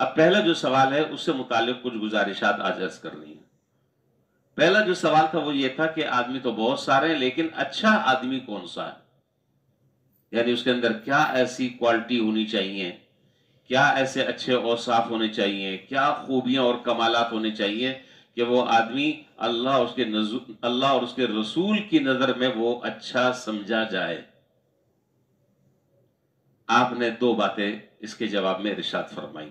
اب پہلا جو سوال ہے اس سے متعلق کچھ گزارشات آج عرض کرنی ہے۔ پہلا جو سوال تھا وہ یہ تھا کہ آدمی تو بہت سارے ہیں، لیکن اچھا آدمی کون سا ہے؟ یعنی اس کے اندر کیا ایسی کوالٹی ہونی چاہیے، کیا ایسے اچھے اوصاف ہونے چاہیے، کیا خوبیاں اور کمالات ہونے چاہیے کہ وہ آدمی اللہ اور اس کے رسول کی نظر میں وہ اچھا سمجھا جائے۔ آپ نے دو باتیں اس کے جواب میں ارشاد فرمائی۔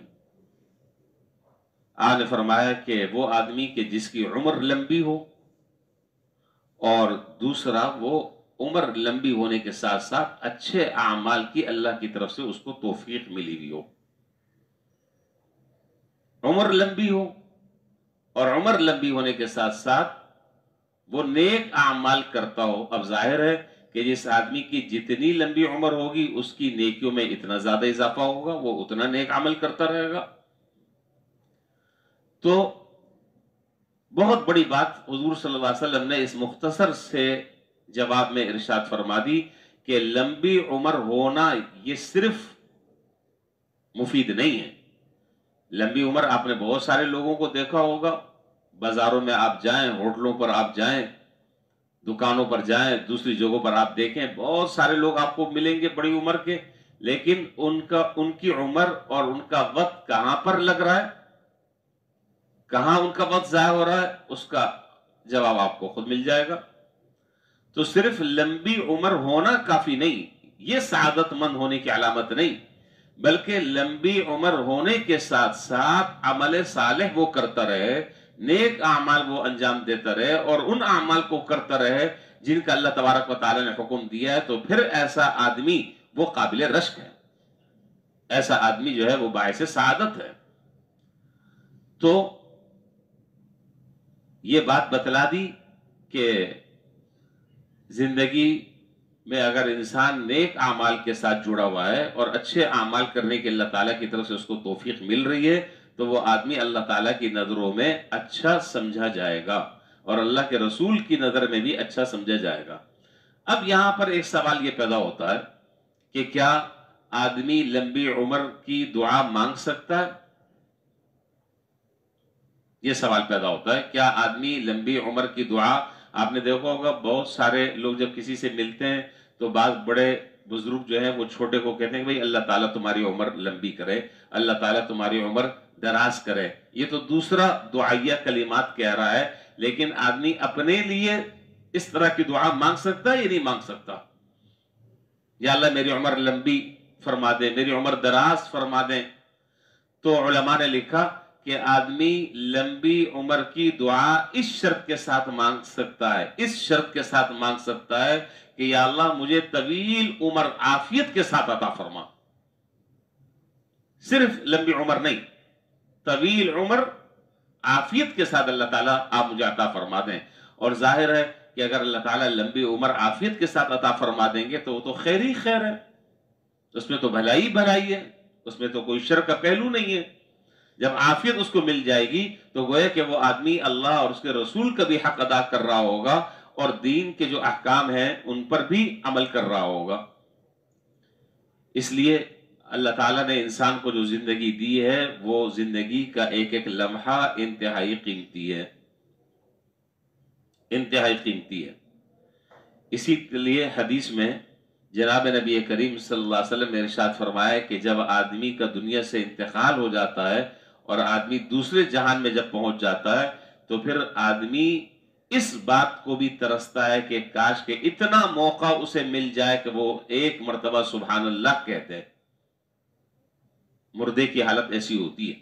آپ نے فرمایا کہ وہ آدمی کہ جس کی عمر لمبی ہو، اور دوسرا وہ عمر لمبی ہونے کے ساتھ ساتھ اچھے اعمال کی اللہ کی طرف سے اس کو توفیق ملی ہوئی ہو۔ عمر لمبی ہو اور عمر لمبی ہونے کے ساتھ ساتھ وہ نیک اعمال کرتا ہو۔ اب ظاہر ہے کہ جس آدمی کی جتنی لمبی عمر ہوگی اس کی نیکیوں میں اتنا زیادہ اضافہ ہوگا، وہ اتنا نیک عمل کرتا رہے گا۔ تو بہت بڑی بات حضور صلی اللہ علیہ وسلم نے اس مختصر سے جواب میں ارشاد فرما دی کہ لمبی عمر ہونا یہ صرف مفید نہیں ہے۔ لمبی عمر آپ نے بہت سارے لوگوں کو دیکھا ہوگا، بازاروں میں آپ جائیں، ہوٹلوں پر آپ جائیں، دکانوں پر جائیں، دوسری جگہوں پر آپ دیکھیں، بہت سارے لوگ آپ کو ملیں گے بڑی عمر کے، لیکن ان کی عمر اور ان کا وقت کہاں پر لگ رہا ہے، کہاں ان کا وقت ضائع ہو رہا ہے، اس کا جواب آپ کو خود مل جائے گا۔ تو صرف لمبی عمر ہونا کافی نہیں، یہ سعادت مند ہونے کی علامت نہیں، بلکہ لمبی عمر ہونے کے ساتھ ساتھ عمل صالح وہ کرتا رہے، نیک اعمال وہ انجام دیتا رہے، اور ان اعمال کو کرتا رہے جن کا اللہ تبارک و تعالی نے حکم دیا ہے، تو پھر ایسا آدمی وہ قابل رشک ہے، ایسا آدمی جو ہے وہ باعث سعادت ہے۔ تو یہ بات بتلا دی کہ زندگی میں اگر انسان نیک اعمال کے ساتھ جڑا ہوا ہے اور اچھے اعمال کرنے کے اللہ تعالیٰ کی طرف سے اس کو توفیق مل رہی ہے، تو وہ آدمی اللہ تعالیٰ کی نظروں میں اچھا سمجھا جائے گا اور اللہ کے رسول کی نظر میں بھی اچھا سمجھا جائے گا۔ اب یہاں پر ایک سوال یہ پیدا ہوتا ہے کہ کیا آدمی لمبی عمر کی دعا مانگ سکتا ہے؟ یہ سوال پیدا ہوتا ہے، کیا آدمی لمبی عمر کی دعا، آپ نے دیکھا ہوگا بہت سارے لوگ جب کسی سے ملتے ہیں تو بعض بڑے بزرگ جو ہیں وہ چھوٹے کو کہتے ہیں کہ بھئی اللہ تعالیٰ تمہاری عمر لمبی کرے، اللہ تعالیٰ تمہاری عمر دراز کرے۔ یہ تو دوسرا دعائیہ کلمات کہہ رہا ہے، لیکن آدمی اپنے لیے اس طرح کی دعا مانگ سکتا ہے یا نہیں مانگ سکتا؟ یا اللہ میری عمر لمبی فرما دے، میری عمر دراز فرما دیں۔ تو علماء نے لکھا کہ آدمی لمبی عمر کی دعا اس شرط کے ساتھ مانگ سکتا ہے، اس شرط کے ساتھ مانگ سکتا ہے کہ یا اللہ مجھے طویل عمر عافیت کے ساتھ عطا فرما۔ صرف لمبی عمر نہیں، طویل عمر عافیت کے ساتھ اللہ تعالیٰ آپ مجھے عطا فرما دیں۔ اور ظاہر ہے کہ اگر اللہ تعالیٰ لمبی عمر عافیت کے ساتھ عطا فرما دیں گے تو وہ تو خیر ہی خیر ہے، اس میں تو بھلائی بھلائی ہے، اس میں تو کوئی شر کا پہلو نہیں ہے۔ جب عافیت اس کو مل جائے گی تو گویا کہ وہ آدمی اللہ اور اس کے رسول کا بھی حق ادا کر رہا ہوگا اور دین کے جو احکام ہیں ان پر بھی عمل کر رہا ہوگا۔ اس لیے اللہ تعالیٰ نے انسان کو جو زندگی دی ہے وہ زندگی کا ایک ایک لمحہ انتہائی قیمتی ہے، انتہائی قیمتی ہے۔ اسی لیے حدیث میں جناب نبی کریم صلی اللہ علیہ وسلم نے ارشاد فرمایا کہ جب آدمی کا دنیا سے انتقال ہو جاتا ہے اور آدمی دوسرے جہان میں جب پہنچ جاتا ہے تو پھر آدمی اس بات کو بھی ترستا ہے کہ کاش کہ اتنا موقع اسے مل جائے کہ وہ ایک مرتبہ سبحان اللہ کہتے ہیں۔ مردے کی حالت ایسی ہوتی ہے،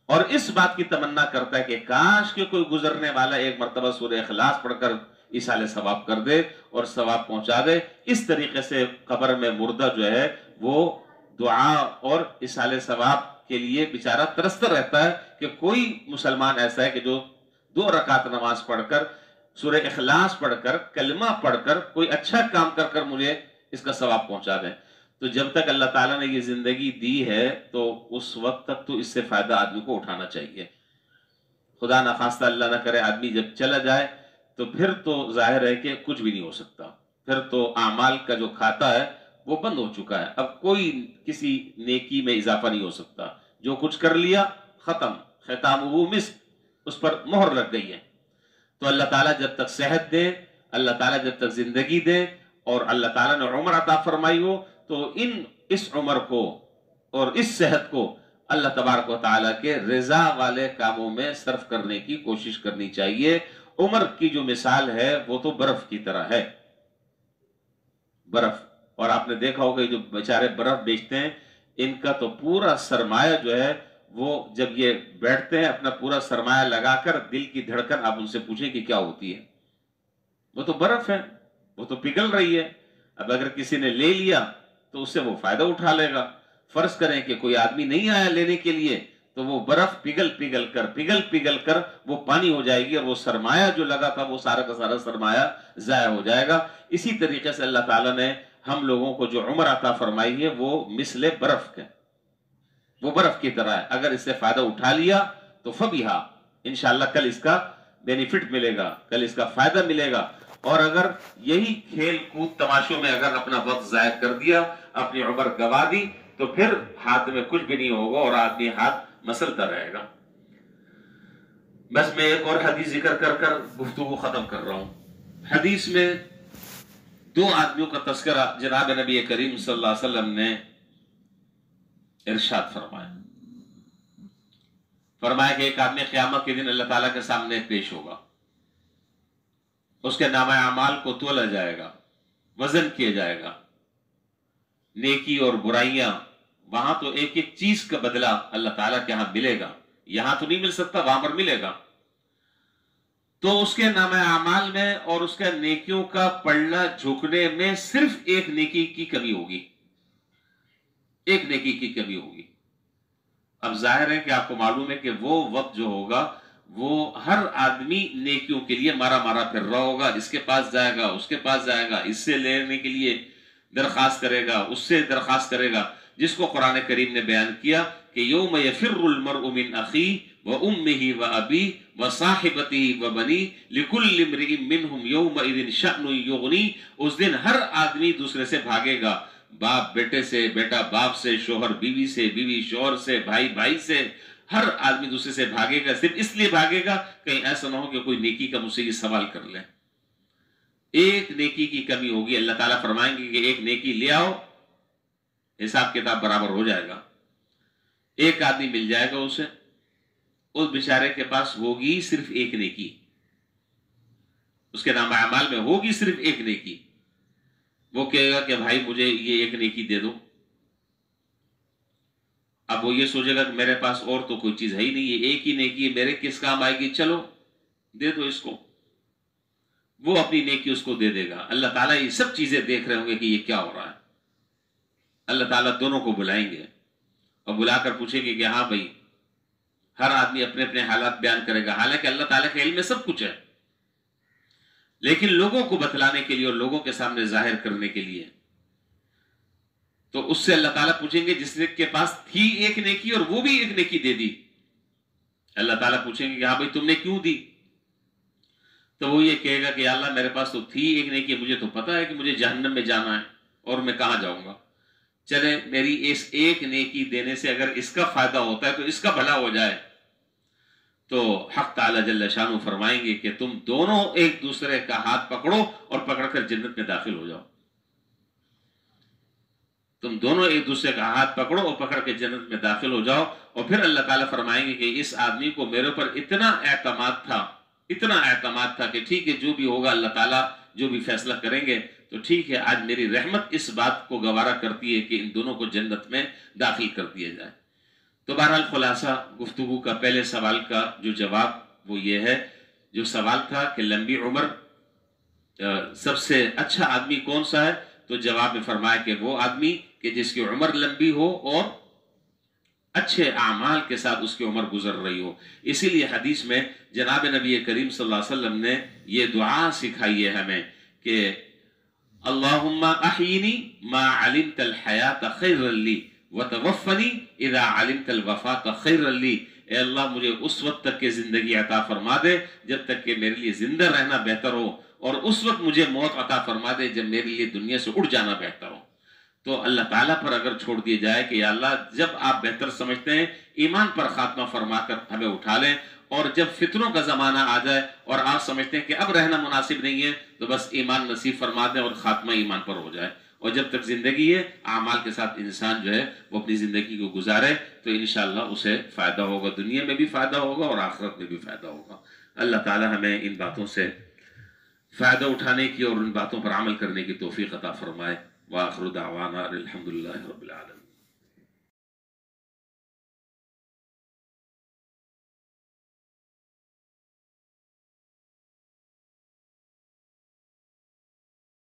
اور اس بات کی تمنا کرتا ہے کہ کاش کہ کوئی گزرنے والا ایک مرتبہ سورہ اخلاص پڑھ کر ایصال ثواب کر دے اور ثواب پہنچا دے۔ اس طریقے سے قبر میں مردہ جو ہے وہ دعا اور ایصال ثواب کے لیے بیچارہ ترستا رہتا ہے کہ کوئی مسلمان ایسا ہے کہ جو 2 رکعت نماز پڑھ کر، سورہ اخلاص پڑھ کر، کلمہ پڑھ کر، کوئی اچھا کام کر کر مجھے اس کا ثواب پہنچا دیں۔ تو جب تک اللہ تعالیٰ نے یہ زندگی دی ہے تو اس وقت تک تو اس سے فائدہ آدمی کو اٹھانا چاہیے۔ خدا نخواستہ اللہ نہ کرے آدمی جب چلا جائے تو پھر تو ظاہر ہے کہ کچھ بھی نہیں ہو سکتا، پھر تو اعمال کا جو کھاتا ہے وہ بند ہو چکا ہے، اب کوئی کسی نیکی میں اضافہ نہیں ہو سکتا۔ جو کچھ کر لیا ختم، ختامہ مسک، اس پر مہر لگ گئی ہے۔ تو اللہ تعالیٰ جب تک صحت دے، اللہ تعالیٰ جب تک زندگی دے اور اللہ تعالیٰ نے عمر عطا فرمائی ہو، تو اس عمر کو اور اس صحت کو اللہ تبارک و تعالیٰ کے رضا والے کاموں میں صرف کرنے کی کوشش کرنی چاہیے۔ عمر کی جو مثال ہے وہ تو برف کی طرح ہے، برف۔ اور آپ نے دیکھا ہوگا جو بیچارے برف بیچتے ہیں، ان کا تو پورا سرمایہ جو ہے وہ جب یہ بیٹھتے ہیں اپنا پورا سرمایہ لگا کر، دل کی دھڑکن آپ ان سے پوچھیں کہ کیا ہوتی ہے، وہ تو برف ہے، وہ تو پگھل رہی ہے۔ اب اگر کسی نے لے لیا تو اس سے وہ فائدہ اٹھا لے گا۔ فرض کریں کہ کوئی آدمی نہیں آیا لینے کے لیے، تو وہ برف پگھل کر وہ پانی ہو جائے گی، اور وہ سرمایہ جو لگا تھا وہ سارا کا سارا سرمایہ ضائع ہو جائے گا۔ اسی طریقے سے اللہ تعالیٰ نے ہم لوگوں کو جو عمر عطا فرمائی ہے وہ مثل برف کے، وہ برف کی طرح ہے۔ اگر اس سے فائدہ اٹھا لیا تو فبیہا، انشاءاللہ کل اس کا بینیفٹ ملے گا، کل اس کا فائدہ ملے گا۔ اور اگر یہی کھیل کود تماشوں میں اگر اپنا وقت ضائع کر دیا، اپنی عمر گوا دی، تو پھر ہاتھ میں کچھ بھی نہیں ہوگا اور آدمی ہاتھ مسلتا رہے گا۔ بس میں ایک اور حدیث ذکر کر کر گفتگو ختم کر رہا ہوں۔ حدیث میں دو آدمیوں کا تذکرہ جناب نبی کریم صلی اللہ علیہ وسلم نے ارشاد فرمایا کہ ایک آدمی قیامت کے دن اللہ تعالیٰ کے سامنے پیش ہوگا، اس کے نامہ اعمال کو تولا جائے گا، وزن کیا جائے گا، نیکی اور برائیاں، وہاں تو ایک ایک چیز کا بدلہ اللہ تعالیٰ کے ہاں ملے گا، یہاں تو نہیں مل سکتا، وہاں پر ملے گا۔ تو اس کے نامہ اعمال میں اور اس کے نیکیوں کا پڑھنا جھکنے میں صرف ایک نیکی کی کمی ہوگی، ایک نیکی کی کمی ہوگی۔ اب ظاہر ہے کہ آپ کو معلوم ہے کہ وہ وقت جو ہوگا وہ ہر آدمی نیکیوں کے لیے مارا مارا پھر رہا ہوگا، اس کے پاس جائے گا، اس کے پاس جائے گا، اس سے لینے کے لیے درخواست کرے گا، اس سے درخواست کرے گا، جس کو قرآن کریم نے بیان کیا کہ یوم یفر المرء من اخیہ وامہ وابیہ وصاحبتہ وبنیہ لکل امرئ منہم یومئذ شأن یغنیہ۔ اس دن ہر آدمی دوسرے سے بھاگے گا، باپ بیٹے سے، بیٹا باپ سے، شوہر بیوی سے، بیوی شوہر سے، بھائی بھائی سے، ہر آدمی دوسرے سے بھاگے گا۔ صرف اس لیے بھاگے گا کہیں ایسا نہ ہو کہ کوئی نیکی کا مجھ سے یہ سوال کر لے۔ ایک نیکی کی کمی ہوگی، اللہ تعالیٰ فرمائیں گے کہ ایک نیکی لے آؤ، حساب کتاب برابر ہو جائے گا۔ ایک آدمی مل جائے گا اسے، اس بیچارے کے پاس ہوگی صرف ایک نیکی، اس کے نامہ اعمال میں ہوگی صرف ایک نیکی۔ وہ کہے گا کہ بھائی مجھے یہ ایک نیکی دے دو۔ اب وہ یہ سوچے گا کہ میرے پاس اور تو کوئی چیز ہے ہی نہیں، یہ ایک ہی نیکی ہے، میرے کس کام آئے گی، چلو دے دو اس کو۔ وہ اپنی نیکی اس کو دے دے گا۔ اللہ تعالیٰ یہ سب چیزیں دیکھ رہے ہوں گے کہ یہ کیا ہو رہا ہے۔ اللہ تعالیٰ دونوں کو بلائیں گے اور بلا کر پوچھیں گے کہ ہاں بھائی، ہر آدمی اپنے اپنے حالات بیان کرے گا، حالانکہ اللہ تعالیٰ کے علم میں سب کچھ ہے، لیکن لوگوں کو بتلانے کے لیے اور لوگوں کے سامنے ظاہر کرنے کے لیے۔ تو اس سے اللہ تعالیٰ پوچھیں گے جس نے کے پاس تھی ایک نیکی اور وہ بھی ایک نیکی دے دی، اللہ تعالیٰ پوچھیں گے کہ ہاں بھائی تم نے کیوں دی؟ تو وہ یہ کہے گا کہ اللہ میرے پاس تو تھی ایک نیکی، مجھے تو پتا ہے کہ مجھے جہنم میں جانا ہے اور میں کہاں جاؤں گا، چلے میری اس ایک نیکی دینے سے اگر اس کا فائدہ ہوتا ہے تو اس کا بھلا ہو جائے۔ تو حق تعالیٰ جل شانہ فرمائیں گے کہ تم دونوں ایک دوسرے کا ہاتھ پکڑو اور پکڑ کر جنت میں داخل ہو جاؤ۔ تم دونوں ایک دوسرے کا ہاتھ پکڑو اور پکڑ کے جنت میں داخل ہو جاؤ۔ اور پھر اللہ تعالیٰ فرمائیں گے کہ اس آدمی کو میرے اوپر اتنا اعتماد تھا کہ ٹھیک ہے جو بھی ہوگا اللہ تعالیٰ جو بھی فیصلہ کریں گے تو ٹھیک ہے، آج میری رحمت اس بات کو گوارا کرتی ہے کہ ان دونوں کو جنت میں داخل کر دیا جائے۔ تو بہرحال خلاصہ گفتگو کا پہلے سوال کا جو جواب وہ یہ ہے، جو سوال تھا کہ لمبی عمر سب سے اچھا آدمی کون سا ہے، تو جواب میں فرمایا کہ وہ آدمی کہ جس کی عمر لمبی ہو اور اچھے اعمال کے ساتھ اس کی عمر گزر رہی ہو۔ اسی لیے حدیث میں جناب نبی کریم صلی اللہ علیہ وسلم نے یہ دعا سکھائی ہے ہمیں کہ اللہم احیینی ما علمت الحیات خیر لی وتوفنی اذا علمت الوفات خیر لی۔ اے اللہ مجھے اس وقت تک کی زندگی عطا فرما دے جب تک کہ میرے لیے زندہ رہنا بہتر ہو، اور اس وقت مجھے موت عطا فرما دے جب میرے لیے دنیا سے اڑ جانا بہتر ہو۔ تو اللہ تعالیٰ پر اگر چھوڑ دیا جائے کہ یا اللہ جب آپ بہتر سمجھتے ہیں ایمان پر خاتمہ فرما کر ہمیں اٹھا لیں، اور جب فتنوں کا زمانہ آ جائے اور آپ سمجھتے ہیں کہ اب رہنا مناسب نہیں ہے تو بس ایمان نصیب فرما دیں اور خاتمہ ایمان پر ہو جائے۔ اور جب تک زندگی ہے اعمال کے ساتھ انسان جو ہے وہ اپنی زندگی کو گزارے تو انشاءاللہ اسے فائدہ ہوگا، دنیا میں بھی فائدہ ہوگا اور آخرت میں بھی فائدہ ہوگا۔ اللہ تعالی ہمیں ان باتوں سے فائدہ اٹھانے کی اور ان باتوں پر عمل کرنے کی توفیق عطا فرمائے۔ وآخر دعوانا الحمدللہ رب العالمین۔